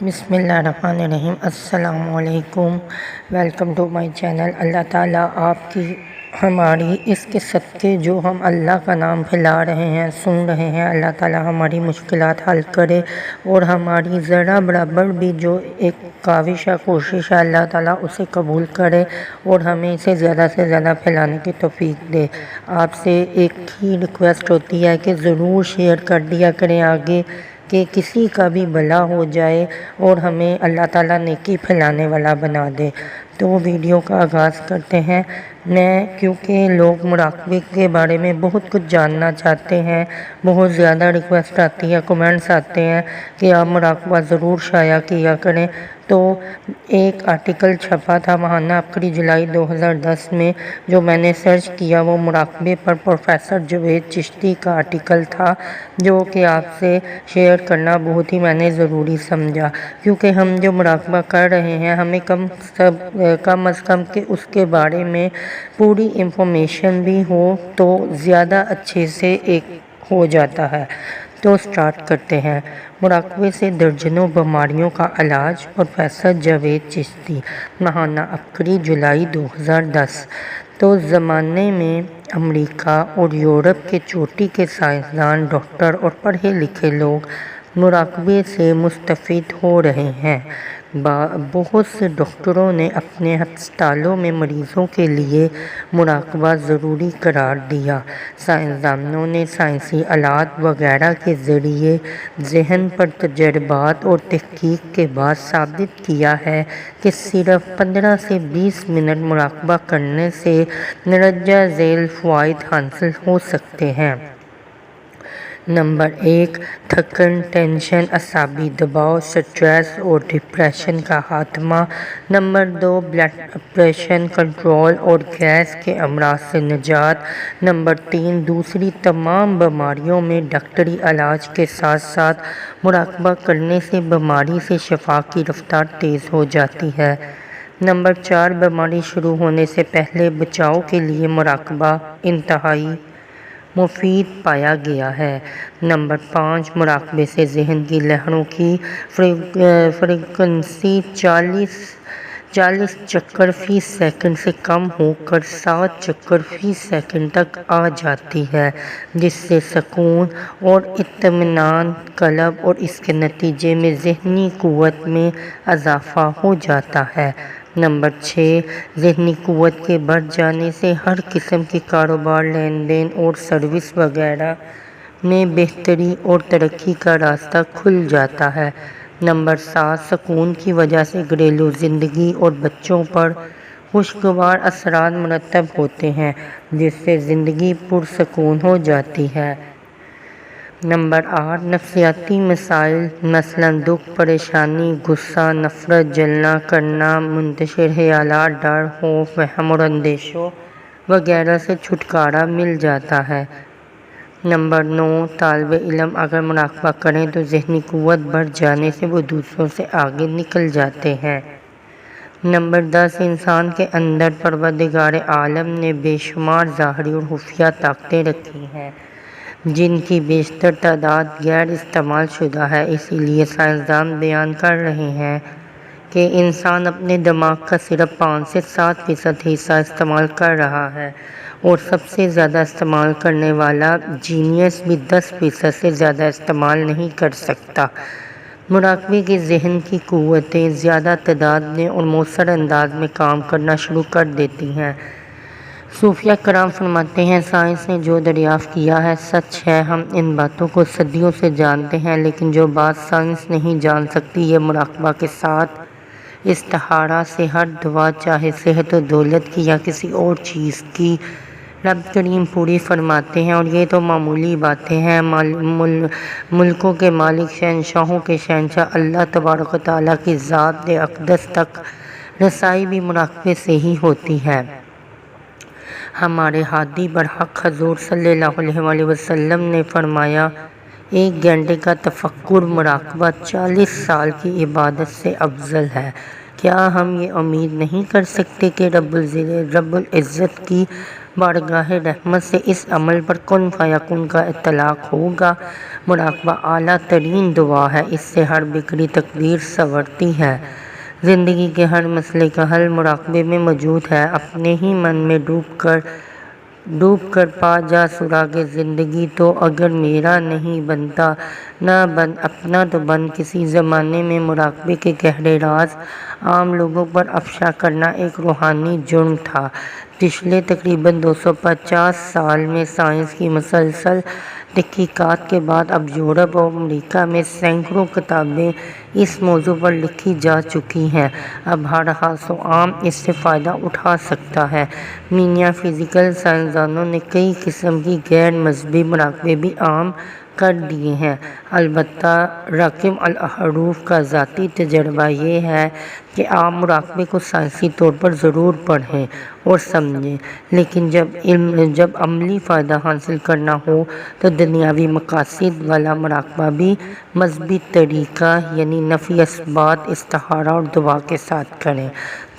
بسم اللہ الرحمن الرحیم۔ السلام علیکم، ویلکم ٹو مائی چینل۔ اللہ تعالیٰ آپ کی ہماری اس کے صدقے جو ہم اللہ کا نام پھیلا رہے ہیں، سن رہے ہیں، اللہ تعالیٰ ہماری مشکلات حل کرے اور ہماری ذرا برابر بھی جو ایک کاوش ہے، کوشش ہے، اللہ تعالیٰ اسے قبول کرے اور ہمیں اسے زیادہ سے زیادہ پھیلانے کی توفیق دے۔ آپ سے ایک ہی ریکویسٹ ہوتی ہے کہ ضرور شیئر کر دیا کریں آگے، کہ کسی کا بھی بھلا ہو جائے اور ہمیں اللہ تعالیٰ نیکی پھیلانے والا بنا دے۔ تو ویڈیو کا آغاز کرتے ہیں۔ کیونکہ لوگ مراقبے کے بارے میں بہت کچھ جاننا چاہتے ہیں، بہت زیادہ ریکویسٹ آتی ہے، کمنٹس آتے ہیں کہ آپ مراقبہ ضرور شائع کیا کریں۔ تو ایک آرٹیکل چھپا تھا ماہانہ عبقری جولائی 2010 میں، جو میں نے سرچ کیا، وہ مراقبے پر پروفیسر جاوید چشتی کا آرٹیکل تھا، جو کہ آپ سے شیئر کرنا بہت ہی میں نے ضروری سمجھا، کیونکہ ہم جو مراقبہ کر رہے ہیں ہمیں کم از کم کہ اس کے بارے میں پوری انفارمیشن بھی ہو تو زیادہ اچھے سے ایک ہو جاتا ہے۔ تو سٹارٹ کرتے ہیں۔ مراقبے سے درجنوں بیماریوں کا علاج، پروفیسر جاوید چشتی، ماہانہ عبقری جولائی 2010۔ تو زمانے میں امریکہ اور یورپ کے چوٹی کے سائنسدان، ڈاکٹر اور پڑھے لکھے لوگ مراقبے سے مستفید ہو رہے ہیں۔ بہت سے ڈاکٹروں نے اپنے ہسپتالوں میں مریضوں کے لیے مراقبہ ضروری قرار دیا۔ سائنسدانوں نے سائنسی آلات وغیرہ کے ذریعے ذہن پر تجربات اور تحقیق کے بعد ثابت کیا ہے کہ صرف 15 سے 20 منٹ مراقبہ کرنے سے مندرجہ ذیل فوائد حاصل ہو سکتے ہیں۔ نمبر 1، تھکن، ٹینشن، اعصابی دباؤ، سٹریس اور ڈپریشن کا خاتمہ۔ نمبر 2، بلڈ پریشر کنٹرول اور گیس کے امراض سے نجات۔ نمبر 3، دوسری تمام بیماریوں میں ڈاکٹری علاج کے ساتھ ساتھ مراقبہ کرنے سے بیماری سے شفا کی رفتار تیز ہو جاتی ہے۔ نمبر 4، بیماری شروع ہونے سے پہلے بچاؤ کے لیے مراقبہ انتہائی مفید پایا گیا ہے۔ نمبر 5، مراقبے سے ذہن کی لہروں کی فریکوئنسی 40 چکر فی سیکنڈ سے کم ہو کر 7 چکر فی سیکنڈ تک آ جاتی ہے، جس سے سکون اور اطمینان قلب اور اس کے نتیجے میں ذہنی قوت میں اضافہ ہو جاتا ہے۔ نمبر 6، ذہنی قوت کے بڑھ جانے سے ہر قسم کے کاروبار، لین دین اور سروس وغیرہ میں بہتری اور ترقی کا راستہ کھل جاتا ہے۔ نمبر 7، سکون کی وجہ سے گھریلو زندگی اور بچوں پر خوشگوار اثرات مرتب ہوتے ہیں، جس سے زندگی پرسکون ہو جاتی ہے۔ نمبر 8، نفسیاتی مسائل مثلاً دکھ، پریشانی، غصہ، نفرت، جلنا کرنا، منتشر خیالات، ڈر، خوف، وہم اور اندیشوں وغیرہ سے چھٹکارا مل جاتا ہے۔ نمبر 9، طالب علم اگر مراقبہ کریں تو ذہنی قوت بڑھ جانے سے وہ دوسروں سے آگے نکل جاتے ہیں۔ نمبر 10، انسان کے اندر پروردگار عالم نے بے شمار ظاہری اور خفیہ طاقتیں رکھی ہیں، جن کی بیشتر تعداد غیر استعمال شدہ ہے۔ اسی لیے سائنسدان بیان کر رہے ہیں کہ انسان اپنے دماغ کا صرف 5 سے 7% حصہ استعمال کر رہا ہے، اور سب سے زیادہ استعمال کرنے والا جینیس بھی 10% سے زیادہ استعمال نہیں کر سکتا۔ مراقبے کے ذہن کی قوتیں زیادہ تعداد میں اور مؤثر انداز میں کام کرنا شروع کر دیتی ہیں۔ صوفیہ کرام فرماتے ہیں، سائنس نے جو دریافت کیا ہے سچ ہے۔ ہم ان باتوں کو صدیوں سے جانتے ہیں، لیکن جو بات سائنس نہیں جان سکتی، یہ مراقبہ کے ساتھ استخارہ سے ہر دعا، چاہے صحت و دولت کی یا کسی اور چیز کی، رب کریم پوری فرماتے ہیں۔ اور یہ تو معمولی باتیں ہیں، ملکوں کے مالک، شہنشاہوں کے شہنشاہ اللہ تبارک و تعالیٰ کی ذات اقدس تک رسائی بھی مراقبے سے ہی ہوتی ہے۔ ہمارے ہادی برحق حضور صلی اللہ علیہ وآلہ وسلم نے فرمایا، 1 گھنٹے کا تفکر مراقبہ 40 سال کی عبادت سے افضل ہے۔ کیا ہم یہ امید نہیں کر سکتے کہ رب العزت کی بارگاہ رحمت سے اس عمل پر کن فیکون کا اطلاق ہوگا؟ مراقبہ اعلیٰ ترین دعا ہے، اس سے ہر بگڑی تقدیر سنورتی ہے۔ زندگی کے ہر مسئلے کا حل مراقبے میں موجود ہے۔ اپنے ہی من میں ڈوب کر پا جا سراغ زندگی، تو اگر میرا نہیں بنتا نہ بن اپنا تو بن۔ کسی زمانے میں مراقبے کے گہرے راز عام لوگوں پر افشا کرنا ایک روحانی جرم تھا۔ پچھلے تقریباً 250 سال میں سائنس کی مسلسل تحقیقات کے بعد اب یورپ اور امریکہ میں سینکڑوں کتابیں اس موضوع پر لکھی جا چکی ہیں۔ اب ہر خاص و عام اس سے فائدہ اٹھا سکتا ہے۔ میاں فزیکل سائنسدانوں نے کئی قسم کی غیر مذہبی مراقبے بھی عام کر دیے ہیں۔ البتہ رقم الحروف کا ذاتی تجربہ یہ ہے کہ آپ مراقبے کو سائنسی طور پر ضرور پڑھیں اور سمجھیں، لیکن جب عملی فائدہ حاصل کرنا ہو تو دنیاوی مقاصد والا مراقبہ بھی مذہبی طریقہ یعنی نفی اثبات، استخارہ اور دعا کے ساتھ کریں۔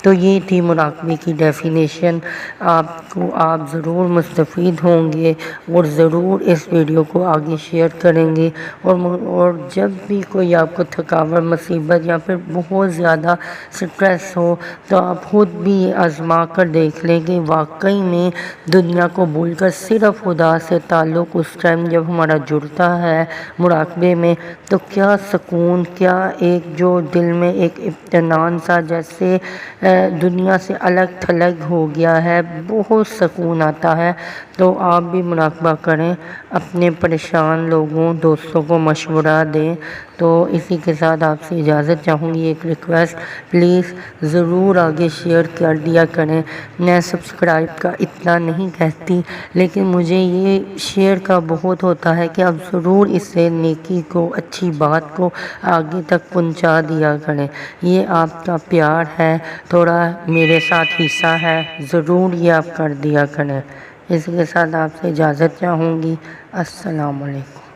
تو یہ تھی مراقبے کی ڈیفینیشن۔ آپ ضرور مستفید ہوں گے اور ضرور اس ویڈیو کو آگے شیئر کریں گے، اور جب بھی کوئی آپ کو تھکاوٹ، مصیبت یا پھر بہت زیادہ سٹریس ہو تو آپ خود بھی یہ آزما کر دیکھ لیں کہ واقعی میں دنیا کو بھول کر صرف خدا سے تعلق اس ٹائم جب ہمارا جڑتا ہے مراقبے میں، تو کیا سکون، کیا ایک جو دل میں ایک اطمینان سا جیسے دنیا سے الگ تھلگ ہو گیا ہے، بہت سکون آتا ہے۔ تو آپ بھی مراقبہ کریں، اپنے پریشان لوگوں، دوستوں کو مشورہ دیں۔ تو اسی کے ساتھ آپ سے اجازت چاہوں گی، ایک ریکویسٹ، پلیز ضرور آگے شیئر کر دیا کریں۔ میں سبسکرائب کا اتنا نہیں کہتی، لیکن مجھے یہ شیئر کا بہت ہوتا ہے کہ آپ ضرور اس سے نیکی کو، اچھی بات کو آگے تک پہنچا دیا کریں۔ یہ آپ کا پیار ہے، تھوڑا میرے ساتھ حصہ ہے، ضرور یہ آپ کر دیا کریں۔ اس کے ساتھ آپ سے اجازت چاہوں گی۔ السلام علیکم۔